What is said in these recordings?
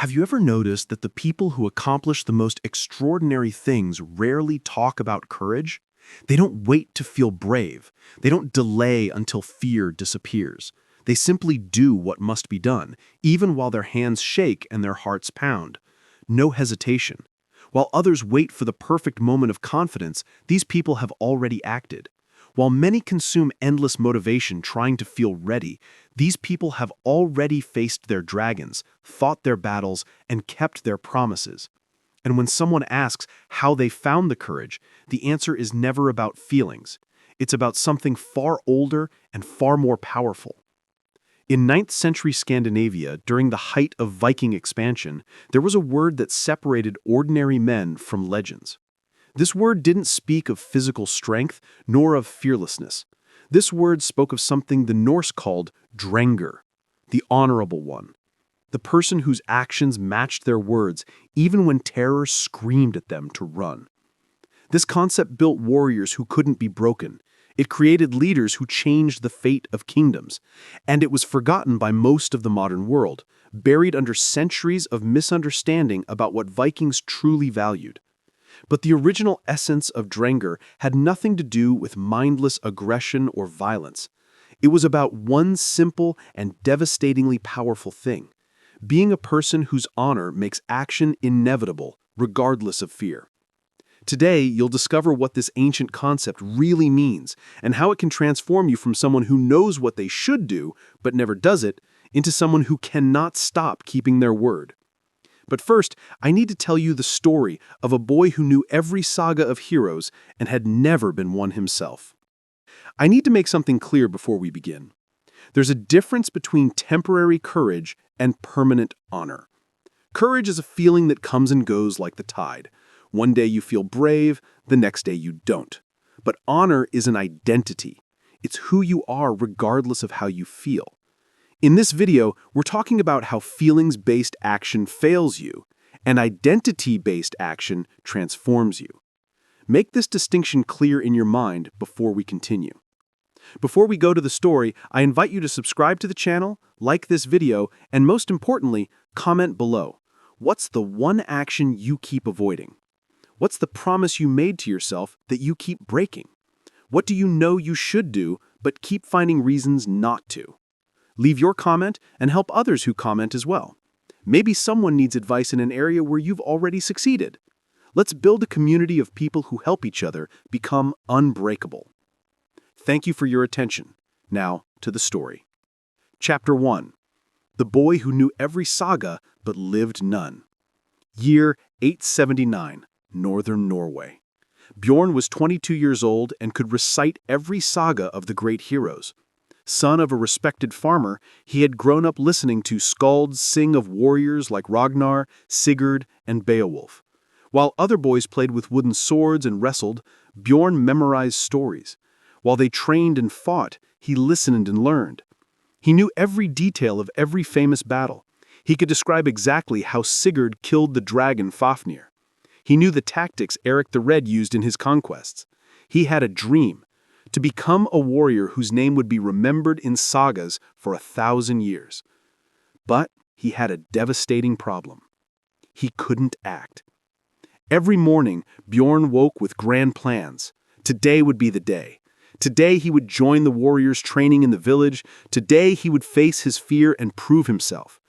Have you ever noticed that the people who accomplish the most extraordinary things rarely talk about courage? They don't wait to feel brave. They don't delay until fear disappears. They simply do what must be done, even while their hands shake and their hearts pound. No hesitation. While others wait for the perfect moment of confidence, these people have already acted. While many consume endless motivation trying to feel ready, these people have already faced their dragons, fought their battles, and kept their promises. And when someone asks how they found the courage, the answer is never about feelings. It's about something far older and far more powerful. In 9th century Scandinavia, during the height of Viking expansion, there was a word that separated ordinary men from legends. This word didn't speak of physical strength, nor of fearlessness. This word spoke of something the Norse called Drengr, the honorable one, the person whose actions matched their words, even when terror screamed at them to run. This concept built warriors who couldn't be broken. It created leaders who changed the fate of kingdoms, and it was forgotten by most of the modern world, buried under centuries of misunderstanding about what Vikings truly valued. But the original essence of Drengr had nothing to do with mindless aggression or violence. It was about one simple and devastatingly powerful thing: being a person whose honor makes action inevitable, regardless of fear. Today, you'll discover what this ancient concept really means and how it can transform you from someone who knows what they should do but never does it into someone who cannot stop keeping their word. But first, I need to tell you the story of a boy who knew every saga of heroes and had never been one himself. I need to make something clear before we begin. There's a difference between temporary courage and permanent honor. Courage is a feeling that comes and goes like the tide. One day you feel brave, the next day you don't. But honor is an identity. It's who you are regardless of how you feel. In this video, we're talking about how feelings-based action fails you, and identity-based action transforms you. Make this distinction clear in your mind before we continue. Before we go to the story, I invite you to subscribe to the channel, like this video, and most importantly, comment below. What's the one action you keep avoiding? What's the promise you made to yourself that you keep breaking? What do you know you should do, but keep finding reasons not to? Leave your comment and help others who comment as well. Maybe someone needs advice in an area where you've already succeeded. Let's build a community of people who help each other become unbreakable. Thank you for your attention. Now, to the story. Chapter 1. The Boy Who Knew Every Saga But Lived None. Year 879, Northern Norway. Bjorn was 22 years old and could recite every saga of the great heroes. Son of a respected farmer, he had grown up listening to skalds sing of warriors like Ragnar, Sigurd, and Beowulf. While other boys played with wooden swords and wrestled, Bjorn memorized stories. While they trained and fought, he listened and learned. He knew every detail of every famous battle. He could describe exactly how Sigurd killed the dragon Fafnir. He knew the tactics Eric the Red used in his conquests. He had a dream: to become a warrior whose name would be remembered in sagas for 1,000 years. But he had a devastating problem. He couldn't act. Every morning, Bjorn woke with grand plans. Today would be the day. Today he would join the warriors training in the village. Today he would face his fear and prove himself.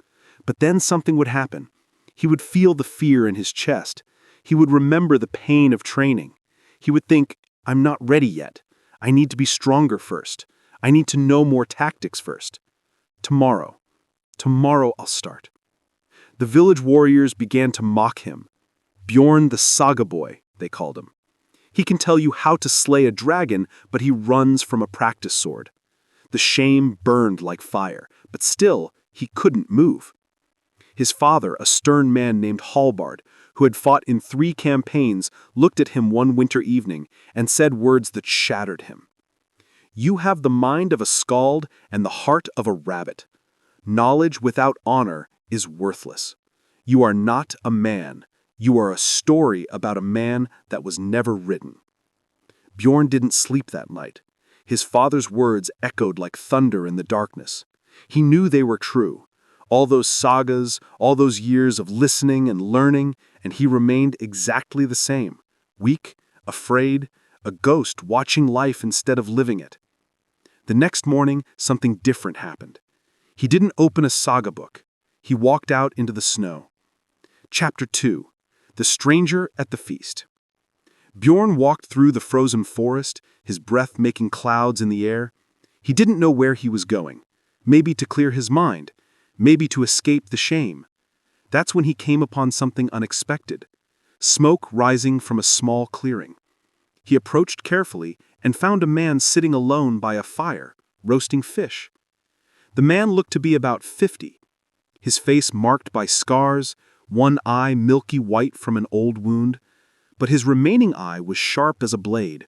But then something would happen. He would feel the fear in his chest. He would remember the pain of training. He would think, "I'm not ready yet. I need to be stronger first. I need to know more tactics first. Tomorrow I'll start." The village warriors began to mock him. Bjorn the Saga Boy, they called him. He can tell you how to slay a dragon, but he runs from a practice sword. The shame burned like fire, but still, he couldn't move. His father, a stern man named Hallbard, who had fought in 3 campaigns, looked at him one winter evening and said words that shattered him. "You have the mind of a skald and the heart of a rabbit. Knowledge without honor is worthless. You are not a man. You are a story about a man that was never written." Bjorn didn't sleep that night. His father's words echoed like thunder in the darkness. He knew they were true. All those sagas, all those years of listening and learning, and he remained exactly the same. Weak, afraid, a ghost watching life instead of living it. The next morning, something different happened. He didn't open a saga book. He walked out into the snow. Chapter 2. The Stranger at the Feast. Bjorn walked through the frozen forest, his breath making clouds in the air. He didn't know where he was going. Maybe to clear his mind. Maybe to escape the shame. That's when he came upon something unexpected. Smoke rising from a small clearing. He approached carefully and found a man sitting alone by a fire, roasting fish. The man looked to be about 50. His face marked by scars, one eye milky white from an old wound, but his remaining eye was sharp as a blade.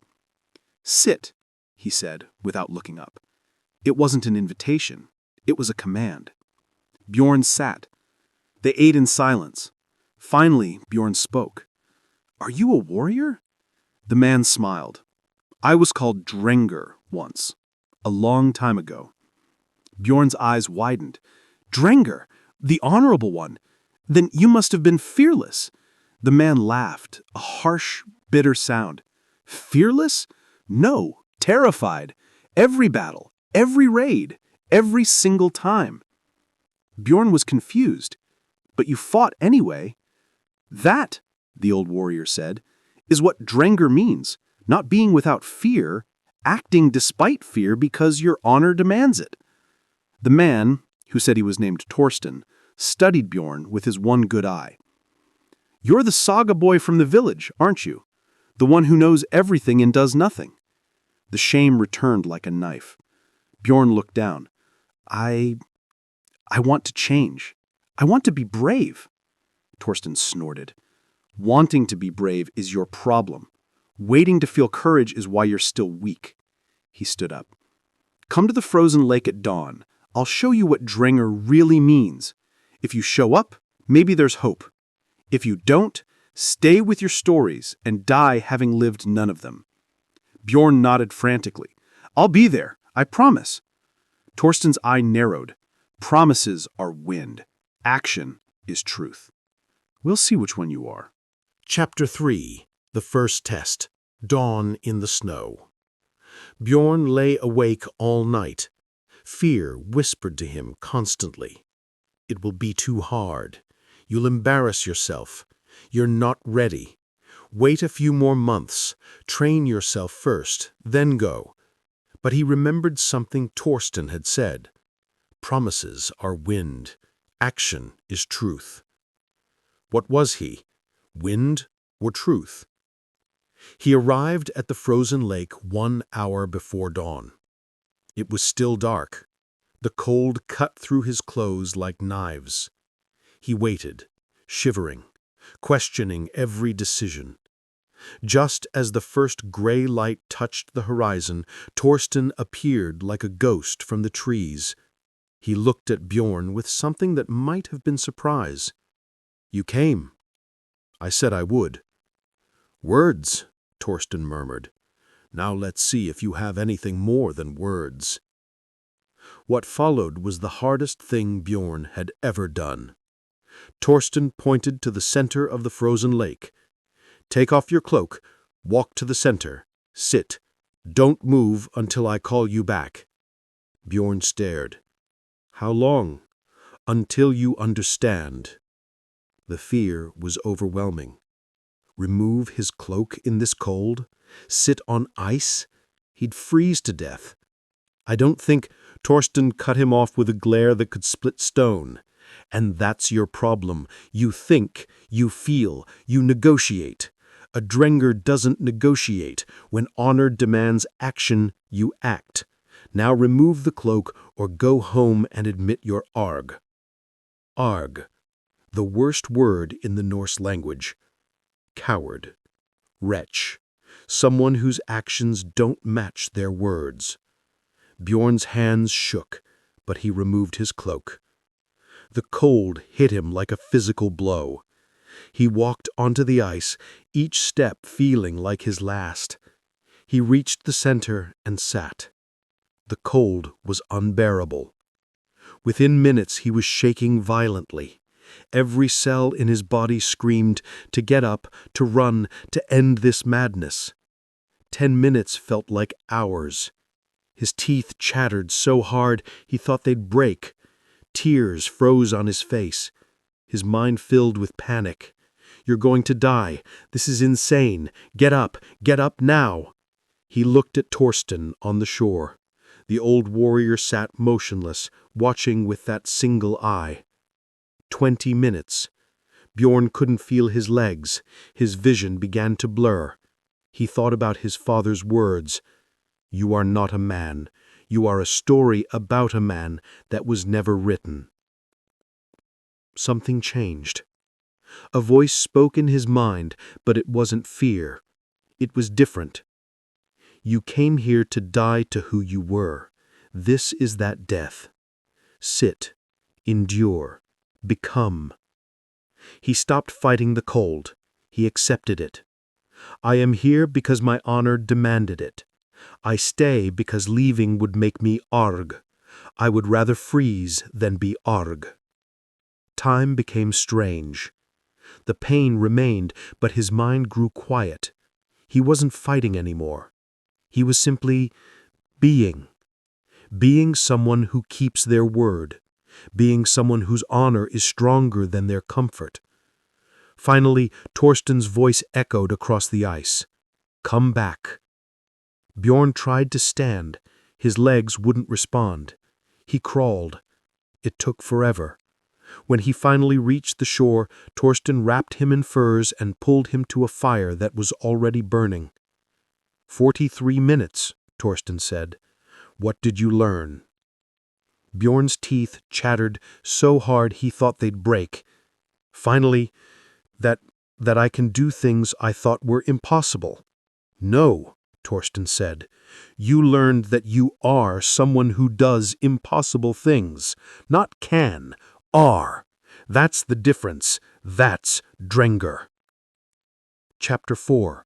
"Sit," he said, without looking up. It wasn't an invitation. It was a command. Bjorn sat. They ate in silence. Finally, Bjorn spoke. "Are you a warrior?" The man smiled. "I was called Drengr once, a long time ago." Bjorn's eyes widened. "Drengr, the honorable one. Then you must have been fearless." The man laughed, a harsh, bitter sound. "Fearless? No, terrified. Every battle, every raid, every single time." Bjorn was confused. "But you fought anyway." "That," the old warrior said, "is what Drengr means, not being without fear, acting despite fear because your honor demands it." The man, who said he was named Torsten, studied Bjorn with his one good eye. "You're the saga boy from the village, aren't you? The one who knows everything and does nothing." The shame returned like a knife. Bjorn looked down. I want to change. I want to be brave." Torsten snorted. "Wanting to be brave is your problem. Waiting to feel courage is why you're still weak." He stood up. "Come to the frozen lake at dawn. I'll show you what Drengr really means. If you show up, maybe there's hope. If you don't, stay with your stories and die having lived none of them." Bjorn nodded frantically. "I'll be there, I promise." Torsten's eye narrowed. Promises are wind. Action is truth. We'll see which one you are. Chapter 3. The First Test. Dawn in the Snow. Bjorn lay awake all night. Fear whispered to him constantly. "It will be too hard. You'll embarrass yourself. You're not ready. Wait a few more months. Train yourself first, then go." But he remembered something Torsten had said. Promises are wind. Action is truth. What was he? Wind or truth? He arrived at the frozen lake 1 hour before dawn. It was still dark. The cold cut through his clothes like knives. He waited, shivering, questioning every decision. Just as the first gray light touched the horizon, Torsten appeared like a ghost from the trees. He looked at Bjorn with something that might have been surprise. "You came." "I said I would." "Words," Torsten murmured. "Now let's see if you have anything more than words." What followed was the hardest thing Bjorn had ever done. Torsten pointed to the center of the frozen lake. "Take off your cloak, walk to the center, sit. Don't move until I call you back." Bjorn stared. "How long?" "Until you understand." The fear was overwhelming. Remove his cloak in this cold? Sit on ice? He'd freeze to death. "I don't think—" Torsten cut him off with a glare that could split stone. "And that's your problem. You think, you feel, you negotiate. A Drengr doesn't negotiate. When honor demands action, you act. Now remove the cloak or go home and admit your arg." Arg, the worst word in the Norse language. Coward. Wretch. Someone whose actions don't match their words. Bjorn's hands shook, but he removed his cloak. The cold hit him like a physical blow. He walked onto the ice, each step feeling like his last. He reached the center and sat. The cold was unbearable. Within minutes he was shaking violently. Every cell in his body screamed to get up, to run, to end this madness. 10 minutes felt like hours. His teeth chattered so hard he thought they'd break. Tears froze on his face. His mind filled with panic. "You're going to die. This is insane. Get up now." He looked at Torsten on the shore. The old warrior sat motionless, watching with that single eye. 20 minutes. Bjorn couldn't feel his legs. His vision began to blur. He thought about his father's words. "You are not a man. You are a story about a man that was never written." Something changed. A voice spoke in his mind, but it wasn't fear. It was different. "You came here to die to who you were. This is that death. Sit, endure, become." He stopped fighting the cold. He accepted it. "I am here because my honor demanded it. I stay because leaving would make me arg. I would rather freeze than be arg." Time became strange. The pain remained, but his mind grew quiet. He wasn't fighting anymore. He was simply being. Being someone who keeps their word. Being someone whose honor is stronger than their comfort. Finally, Torsten's voice echoed across the ice. "Come back." Bjorn tried to stand. His legs wouldn't respond. He crawled. It took forever. When he finally reached the shore, Torsten wrapped him in furs and pulled him to a fire that was already burning. 43 minutes, Torsten said. "What did you learn?" Bjorn's teeth chattered so hard he thought they'd break. Finally, that I can do things I thought were impossible. "No," Torsten said. "You learned that you are someone who does impossible things. Not can, are. That's the difference. That's Drengr." Chapter 4.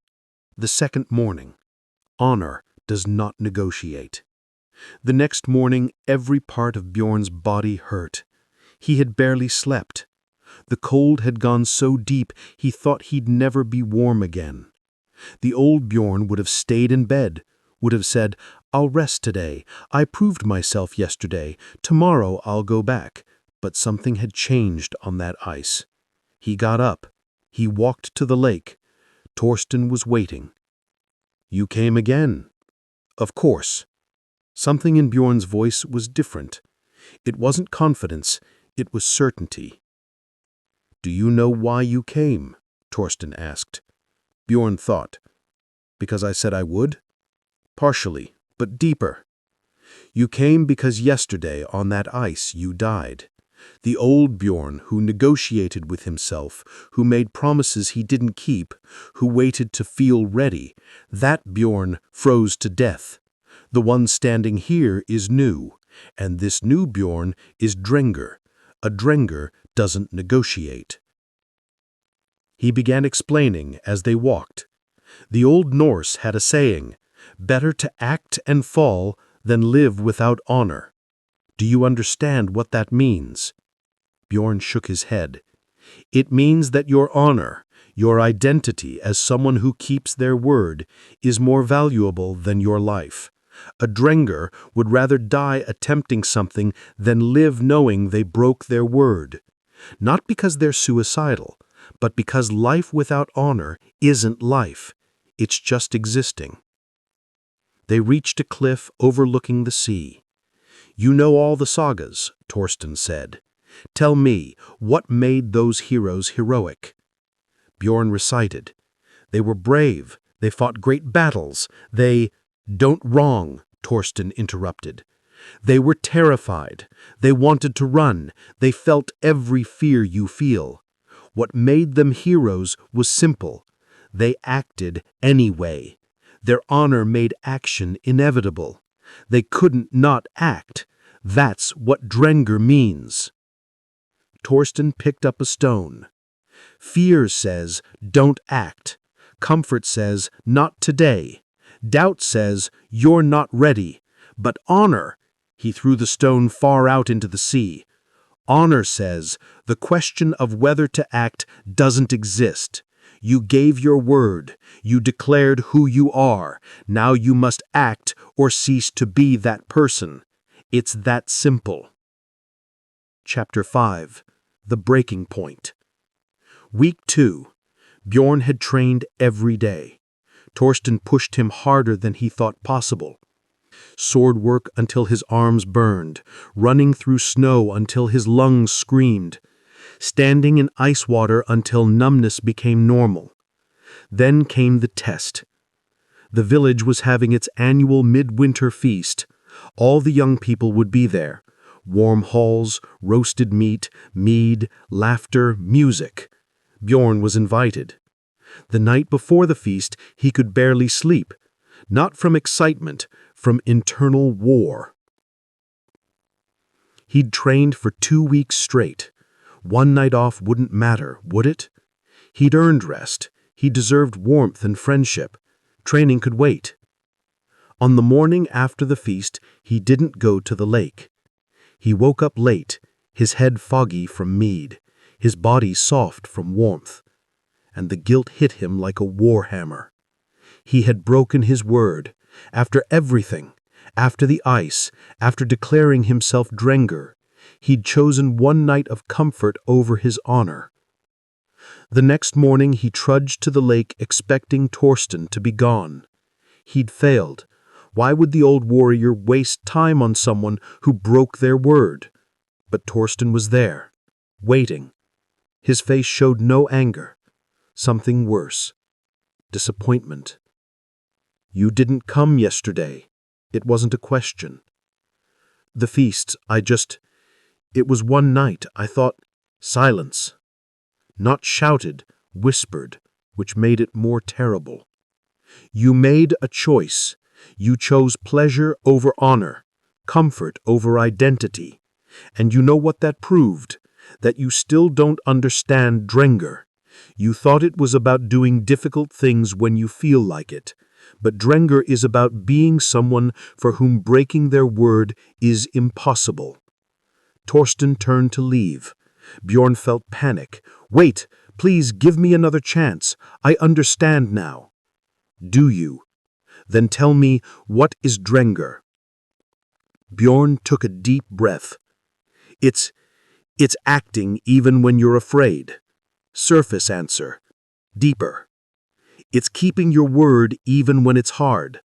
The second morning. Honor does not negotiate. The next morning, every part of Bjorn's body hurt. He had barely slept. The cold had gone so deep he thought he'd never be warm again. The old Bjorn would have stayed in bed, would have said, "I'll rest today. I proved myself yesterday. Tomorrow I'll go back." But something had changed on that ice. He got up. He walked to the lake. Torsten was waiting. "You came again." "Of course." Something in Bjorn's voice was different. It wasn't confidence, it was certainty. "Do you know why you came?" Torsten asked. Bjorn thought. "Because I said I would?" "Partially, but deeper. You came because yesterday on that ice you died. The old Bjorn who negotiated with himself, who made promises he didn't keep, who waited to feel ready, that Bjorn froze to death. The one standing here is new, and this new Bjorn is Drengr. A Drengr doesn't negotiate." He began explaining as they walked. The old Norse had a saying, "Better to act and fall than live without honor." "Do you understand what that means?" Bjorn shook his head. "It means that your honor, your identity as someone who keeps their word, is more valuable than your life. A Drengr would rather die attempting something than live knowing they broke their word. Not because they're suicidal, but because life without honor isn't life. It's just existing." They reached a cliff overlooking the sea. "You know all the sagas," Torsten said. "Tell me, what made those heroes heroic?" Bjorn recited. "They were brave. They fought great battles. They—" "Don't wrong," Torsten interrupted. "They were terrified. They wanted to run. They felt every fear you feel. What made them heroes was simple. They acted anyway. Their honor made action inevitable. They couldn't not act. That's what Drengr means." Torsten picked up a stone. "Fear says, don't act. Comfort says, not today. Doubt says, you're not ready. But honor, He threw the stone far out into the sea. Honor says the question of whether to act doesn't exist. You gave your word. You declared who you are. Now you must act or cease to be that person. It's that simple. Chapter 5. The Breaking Point. Week 2. Bjorn had trained every day. Torsten pushed him harder than he thought possible. Sword work until his arms burned, running through snow until his lungs screamed, standing in ice water until numbness became normal. Then came the test. The village was having its annual midwinter feast. All the young people would be there. Warm halls, roasted meat, mead, laughter, music. Bjorn was invited. The night before the feast, he could barely sleep. Not from excitement, from internal war. He'd trained for 2 weeks straight. One night off wouldn't matter, would it? He'd earned rest. He deserved warmth and friendship. Training could wait. On the morning after the feast, he didn't go to the lake. He woke up late, his head foggy from mead, his body soft from warmth. And the guilt hit him like a war hammer. He had broken his word. After everything, after the ice, after declaring himself Drengr, he'd chosen one night of comfort over his honor. The next morning he trudged to the lake expecting Torsten to be gone. He'd failed. Why would the old warrior waste time on someone who broke their word? But Torsten was there, waiting. His face showed no anger. Something worse. Disappointment. You didn't come yesterday. It wasn't a question. The feast, it was one night, I thought, silence. Not shouted, whispered, which made it more terrible. You made a choice. You chose pleasure over honor, comfort over identity. And you know what that proved? That you still don't understand Drengr. You thought it was about doing difficult things when you feel like it. But Drengr is about being someone for whom breaking their word is impossible. Torsten turned to leave. Bjorn felt panic. Wait, please give me another chance. I understand now. Do you? Then tell me, what is Drengr? Bjorn took a deep breath. It's acting even when you're afraid. Surface answer. Deeper. It's keeping your word even when it's hard.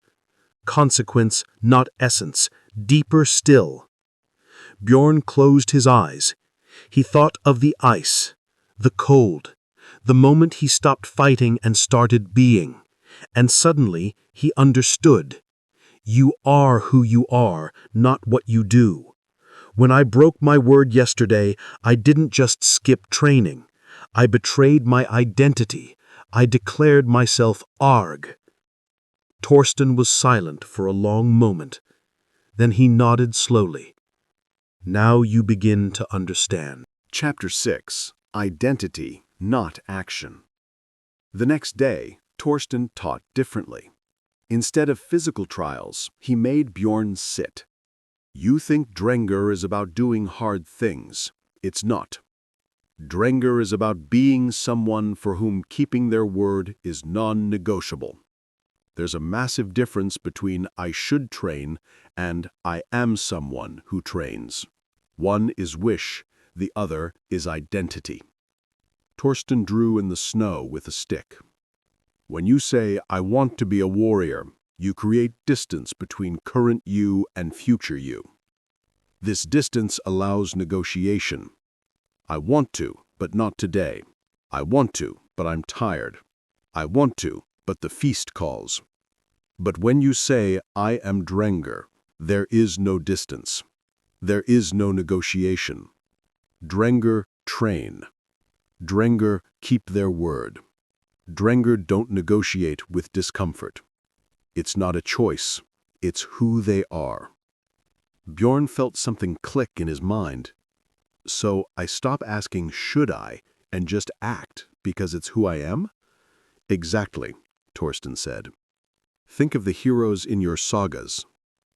Consequence, not essence. Deeper still. Bjorn closed his eyes. He thought of the ice, the cold, the moment he stopped fighting and started being. And suddenly he understood. You are who you are, not what you do. When I broke my word yesterday, I didn't just skip training. I betrayed my identity. I declared myself Arg. Torsten was silent for a long moment. Then he nodded slowly. Now you begin to understand. Chapter 6. Identity, not action. The next day, Torsten taught differently. Instead of physical trials, he made Bjorn sit. You think Drengr is about doing hard things. It's not. Drengr is about being someone for whom keeping their word is non-negotiable. There's a massive difference between I should train and I am someone who trains. One is wish, the other is identity. Torsten drew in the snow with a stick. When you say, I want to be a warrior, you create distance between current you and future you. This distance allows negotiation. I want to, but not today. I want to, but I'm tired. I want to, but the feast calls. But when you say, I am Drengr, there is no distance. There is no negotiation. Drengr train. Drengr keep their word. Drengr don't negotiate with discomfort. It's not a choice. It's who they are. Bjorn felt something click in his mind. So I stop asking should I and just act because it's who I am? Exactly, Torsten said. Think of the heroes in your sagas.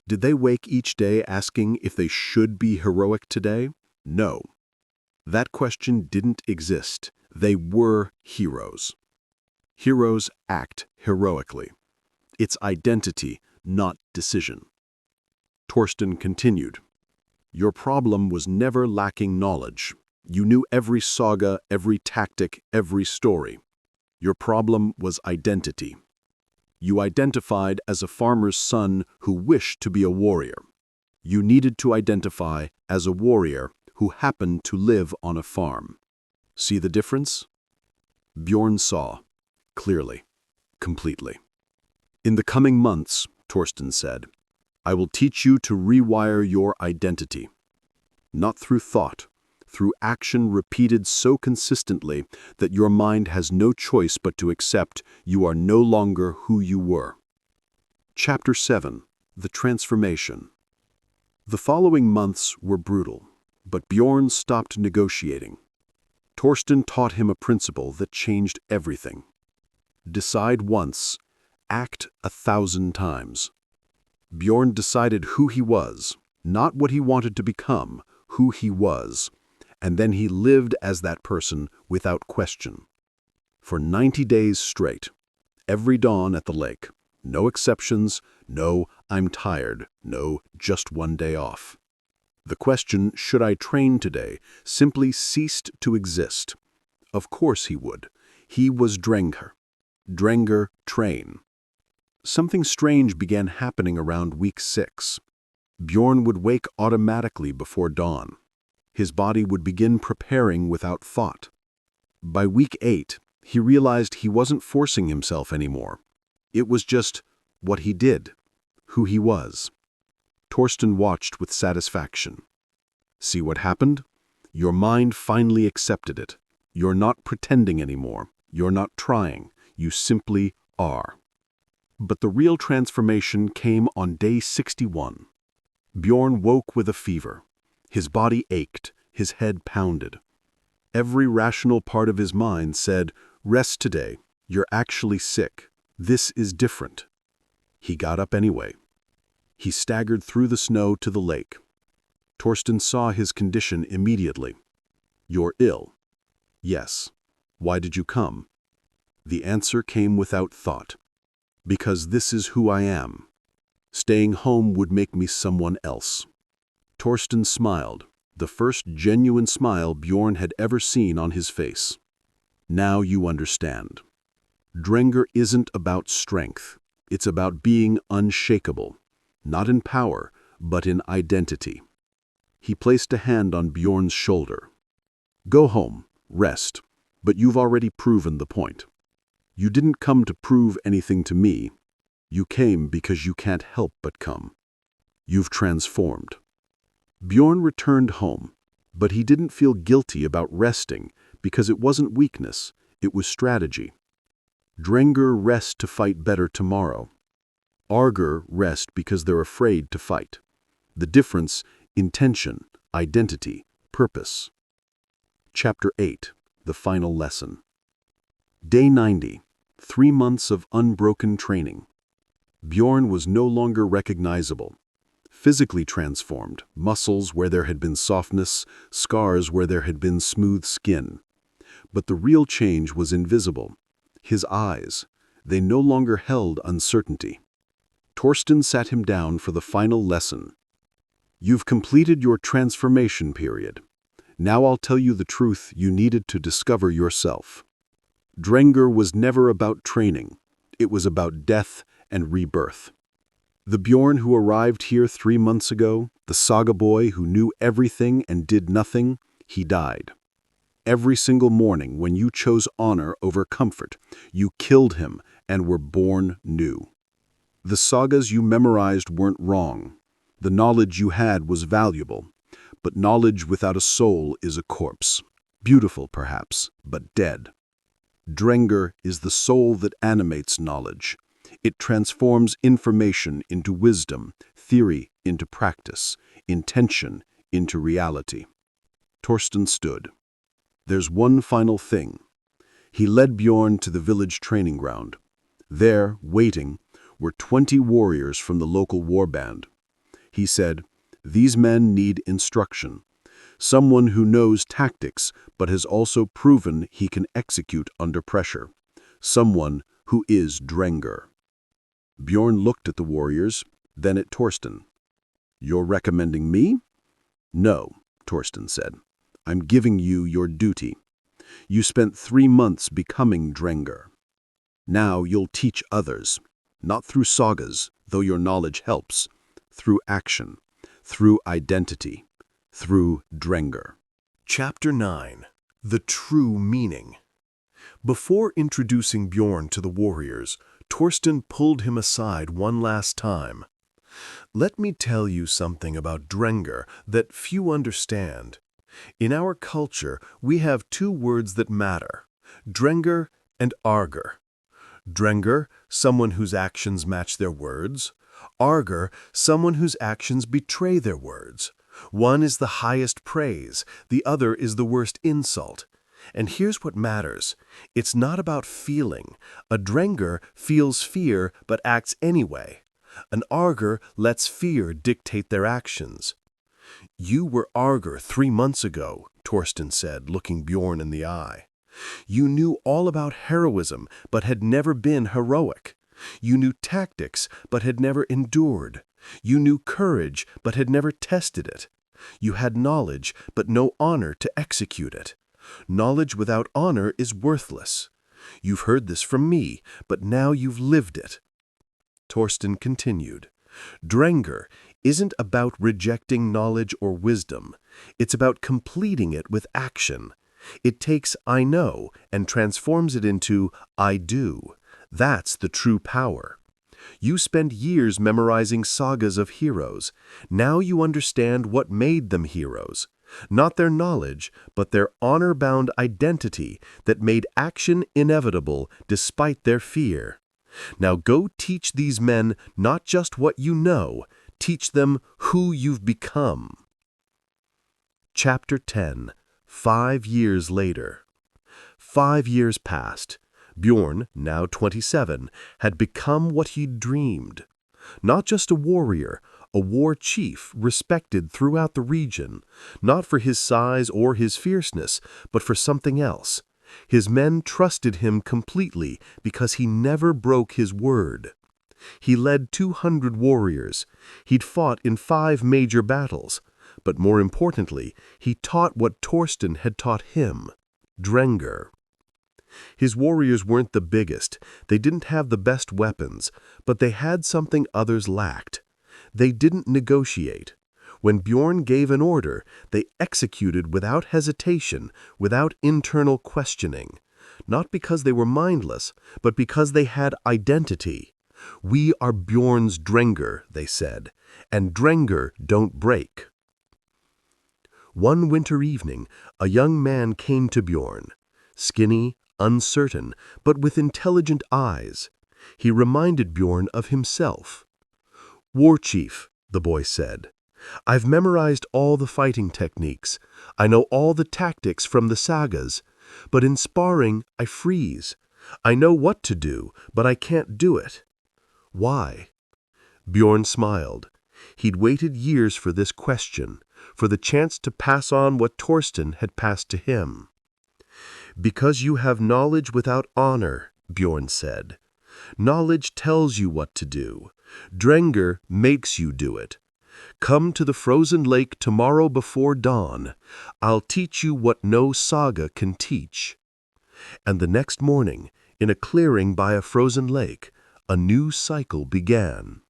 Did they wake each day asking if they should be heroic today? No. That question didn't exist. They were heroes. Heroes act heroically. It's identity, not decision. Torsten continued. Your problem was never lacking knowledge. You knew every saga, every tactic, every story. Your problem was identity. You identified as a farmer's son who wished to be a warrior. You needed to identify as a warrior who happened to live on a farm. See the difference? Bjorn saw, clearly, completely. In the coming months, Torsten said, I will teach you to rewire your identity. Not through thought, through action repeated so consistently that your mind has no choice but to accept you are no longer who you were. Chapter 7. The Transformation. The following months were brutal, but Bjorn stopped negotiating. Torsten taught him a principle that changed everything. Decide once, act 1,000 times. Bjorn decided who he was, not what he wanted to become, who he was, and then he lived as that person without question. For 90 days straight, every dawn at the lake, no exceptions, no I'm tired, no just one day off. The question, should I train today, simply ceased to exist. Of course he would. He was Drengr. Drengr train. Something strange began happening around week 6. Bjorn would wake automatically before dawn. His body would begin preparing without thought. By week 8, he realized he wasn't forcing himself anymore. It was just what he did, who he was. Torsten watched with satisfaction. See what happened? Your mind finally accepted it. You're not pretending anymore. You're not trying. You simply are. But the real transformation came on day 61. Bjorn woke with a fever. His body ached, his head pounded. Every rational part of his mind said, rest today, you're actually sick. This is different. He got up anyway. He staggered through the snow to the lake. Torsten saw his condition immediately. You're ill. Yes. Why did you come? The answer came without thought. Because this is who I am. Staying home would make me someone else. Torsten smiled, the first genuine smile Bjorn had ever seen on his face. Now you understand. Drengr isn't about strength. It's about being unshakable, not in power, but in identity. He placed a hand on Bjorn's shoulder. Go home, rest, but you've already proven the point. You didn't come to prove anything to me. You came because you can't help but come. You've transformed. Bjorn returned home, but he didn't feel guilty about resting because it wasn't weakness, it was strategy. Drengr rest to fight better tomorrow. Argr rest because they're afraid to fight. The difference, intention, identity, purpose. Chapter 8. The Final Lesson. Day 90. 3 months of unbroken training. Bjorn was no longer recognizable. Physically transformed, muscles where there had been softness, scars where there had been smooth skin. But the real change was invisible. His eyes, they no longer held uncertainty. Torsten sat him down for the final lesson. You've completed your transformation period. Now I'll tell you the truth you needed to discover yourself. Drengr was never about training. It was about death and rebirth. The Bjorn who arrived here 3 months ago, the saga boy who knew everything and did nothing, he died. Every single morning when you chose honor over comfort, you killed him and were born new. The sagas you memorized weren't wrong. The knowledge you had was valuable. But knowledge without a soul is a corpse. Beautiful, perhaps, but dead. Drengr is the soul that animates knowledge. It transforms information into wisdom, theory into practice, intention into reality. Torsten stood. There's one final thing. He led Bjorn to the village training ground. There, waiting, were 20 warriors from the local warband. He said, "These men need instruction. Someone who knows tactics but has also proven he can execute under pressure. Someone who is Drengr." Bjorn looked at the warriors, then at Torsten. "You're recommending me?" "No," Torsten said. "I'm giving you your duty. You spent 3 months becoming Drengr. Now you'll teach others, not through sagas, though your knowledge helps, through action, through identity, through Drengr." Chapter 9. The True Meaning. Before introducing Bjorn to the warriors, Torsten pulled him aside one last time. "Let me tell you something about Drengr that few understand. In our culture, we have 2 words that matter, Drengr and Argr. Drengr, someone whose actions match their words. Argr, someone whose actions betray their words. One is the highest praise, the other is the worst insult. And here's what matters. It's not about feeling. A Drengr feels fear but acts anyway. An Argr lets fear dictate their actions. "You were Argr 3 months ago," Torsten said, looking Bjorn in the eye. "You knew all about heroism but had never been heroic. You knew tactics but had never endured. You knew courage but had never tested it. You had knowledge but no honor to execute it. Knowledge without honor is worthless. You've heard this from me, but now you've lived it." Torsten continued, "Drengr isn't about rejecting knowledge or wisdom. It's about completing it with action. It takes 'I know' and transforms it into 'I do.' That's the true power. You spend years memorizing sagas of heroes. Now you understand what made them heroes. Not their knowledge, but their honor-bound identity that made action inevitable despite their fear. Now go teach these men not just what you know, teach them who you've become." Chapter 10. 5 years later. 5 years passed. Bjorn, now 27, had become what he'd dreamed. Not just a warrior, a war chief respected throughout the region, not for his size or his fierceness, but for something else. His men trusted him completely because he never broke his word. He led 200 warriors. He'd fought in 5 major battles. But more importantly, he taught what Torsten had taught him, Drengr. His warriors weren't the biggest, they didn't have the best weapons, but they had something others lacked. They didn't negotiate. When Bjorn gave an order, they executed without hesitation, without internal questioning. Not because they were mindless, but because they had identity. "We are Bjorn's Drengr," they said, "and Drengr don't break." One winter evening, a young man came to Bjorn. Skinny, uncertain, but with intelligent eyes. He reminded Bjorn of himself. "War chief," the boy said, "I've memorized all the fighting techniques. I know all the tactics from the sagas. But in sparring, I freeze. I know what to do, but I can't do it. Why?" Bjorn smiled. He'd waited years for this question, for the chance to pass on what Torsten had passed to him. "Because you have knowledge without honor," Bjorn said. "Knowledge tells you what to do. Drengr makes you do it. Come to the frozen lake tomorrow before dawn. I'll teach you what no saga can teach." And the next morning, in a clearing by a frozen lake, a new cycle began.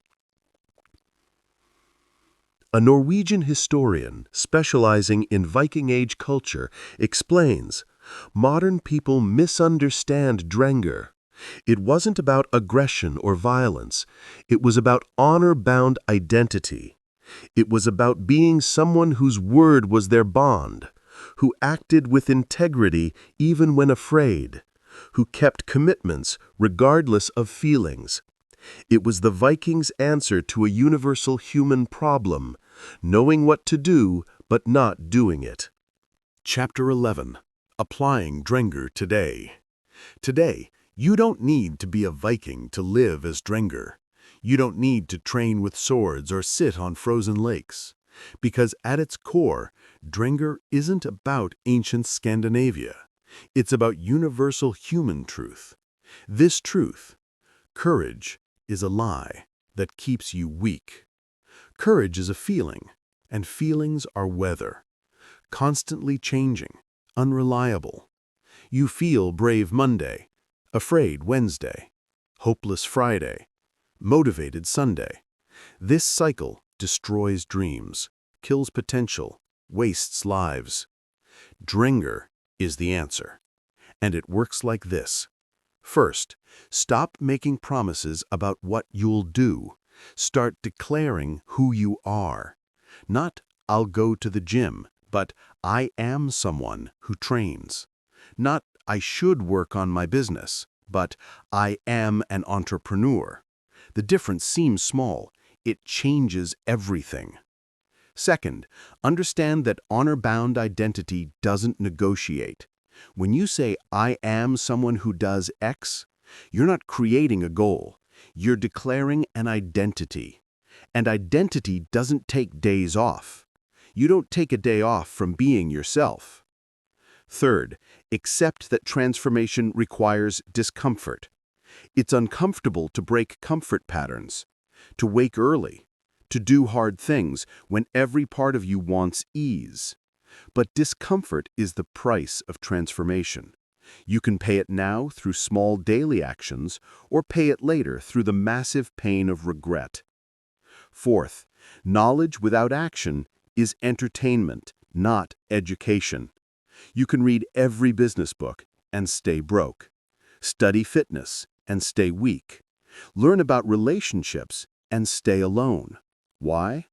A Norwegian historian specializing in Viking Age culture explains, modern people misunderstand Drengr. It wasn't about aggression or violence. It was about honor-bound identity. It was about being someone whose word was their bond, who acted with integrity even when afraid, who kept commitments regardless of feelings. It was the Vikings' answer to a universal human problem, knowing what to do but not doing it. Chapter 11. Applying Drengr today. Today, you don't need to be a Viking to live as Drengr. You don't need to train with swords or sit on frozen lakes. Because at its core, Drengr isn't about ancient Scandinavia. It's about universal human truth. This truth, courage, is a lie that keeps you weak. Courage is a feeling, and feelings are weather. Constantly changing, unreliable. You feel brave Monday, afraid Wednesday, hopeless Friday, motivated Sunday. This cycle destroys dreams, kills potential, wastes lives. Drengr is the answer, and it works like this. First, stop making promises about what you'll do. Start declaring who you are. Not, I'll go to the gym, but I am someone who trains. Not, I should work on my business, but I am an entrepreneur. The difference seems small. It changes everything. Second, understand that honor-bound identity doesn't negotiate. When you say, I am someone who does X, you're not creating a goal. You're declaring an identity. And identity doesn't take days off. You don't take a day off from being yourself. Third, accept that transformation requires discomfort. It's uncomfortable to break comfort patterns, to wake early, to do hard things when every part of you wants ease. But discomfort is the price of transformation. You can pay it now through small daily actions or pay it later through the massive pain of regret. Fourth, knowledge without action is entertainment, not education. You can read every business book and stay broke. Study fitness and stay weak. Learn about relationships and stay alone. Why?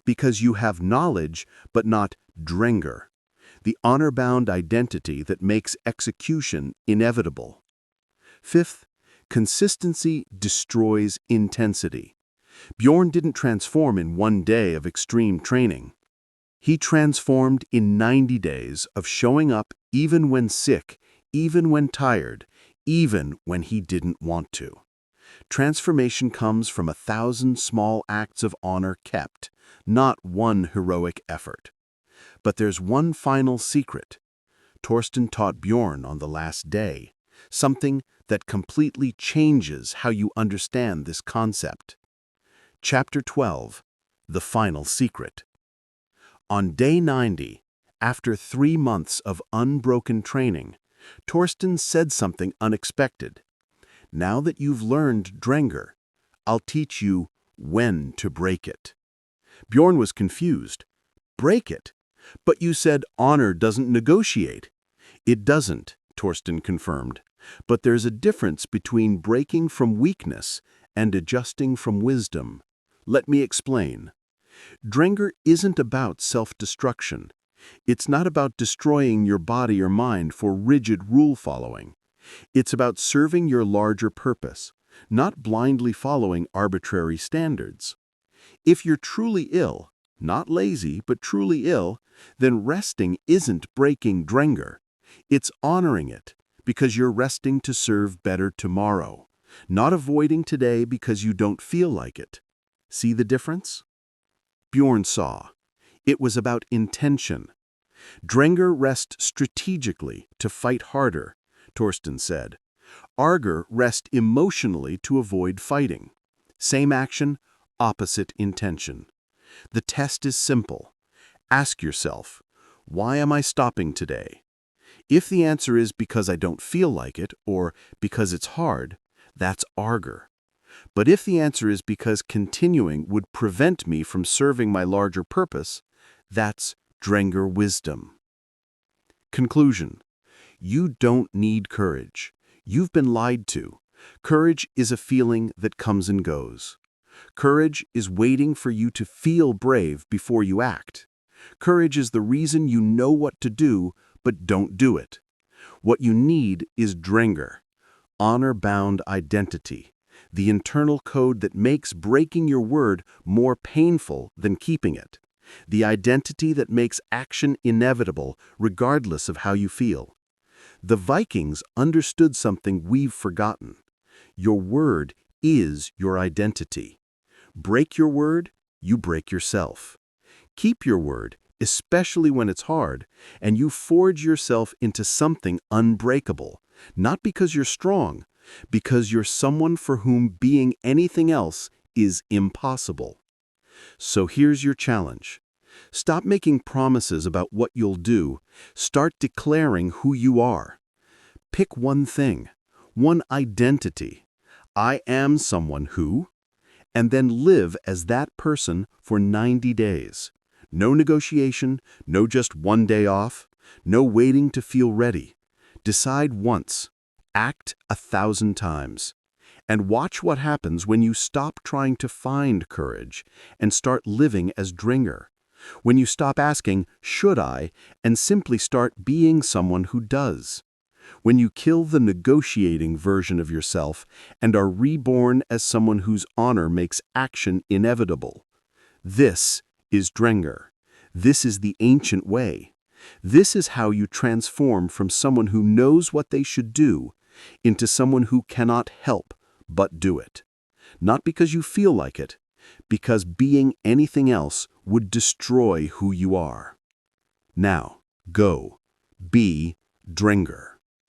Because you have knowledge, but not Drengr, the honor-bound identity that makes execution inevitable. Fifth, consistency destroys intensity. Bjorn didn't transform in one day of extreme training. He transformed in 90 days of showing up even when sick, even when tired, even when he didn't want to. Transformation comes from 1,000 small acts of honor kept, not one heroic effort. But there's one final secret. Torsten taught Bjorn on the last day, something that completely changes how you understand this concept. Chapter 12, The Final Secret. On day 90, after 3 months of unbroken training, Torsten said something unexpected. Now that you've learned Drengr, I'll teach you when to break it. Bjorn was confused. Break it? But you said honor doesn't negotiate. It doesn't, Torsten confirmed. But there's a difference between breaking from weakness and adjusting from wisdom. Let me explain. Drengr isn't about self-destruction. It's not about destroying your body or mind for rigid rule-following. It's about serving your larger purpose, not blindly following arbitrary standards. If you're truly ill, not lazy, but truly ill, then resting isn't breaking Drengr. It's honoring it, because you're resting to serve better tomorrow, not avoiding today because you don't feel like it. See the difference? Bjorn saw. It was about intention. Drengr rests strategically to fight harder, Torsten said. Argr rest emotionally to avoid fighting. Same action, opposite intention. The test is simple. Ask yourself, why am I stopping today? If the answer is because I don't feel like it or because it's hard, that's Argr. But if the answer is because continuing would prevent me from serving my larger purpose, that's Drengr wisdom. Conclusion. You don't need courage. You've been lied to. Courage is a feeling that comes and goes. Courage is waiting for you to feel brave before you act. Courage is the reason you know what to do, but don't do it. What you need is Drengr, honor-bound identity, the internal code that makes breaking your word more painful than keeping it, the identity that makes action inevitable regardless of how you feel. The Vikings understood something we've forgotten. Your word is your identity. Break your word, you break yourself. Keep your word, especially when it's hard, and you forge yourself into something unbreakable, not because you're strong, because you're someone for whom being anything else is impossible. So here's your challenge. Stop making promises about what you'll do. Start declaring who you are. Pick one thing, one identity. I am someone who, and then live as that person for 90 days. No negotiation, no just one day off, no waiting to feel ready. Decide once, act 1,000 times. And watch what happens when you stop trying to find courage and start living as Drengr. When you stop asking, should I, and simply start being someone who does. When you kill the negotiating version of yourself and are reborn as someone whose honor makes action inevitable. This is Drengr. This is the ancient way. This is how you transform from someone who knows what they should do into someone who cannot help but do it. Not because you feel like it, because being anything else would destroy who you are. Now, go. Be Drengr.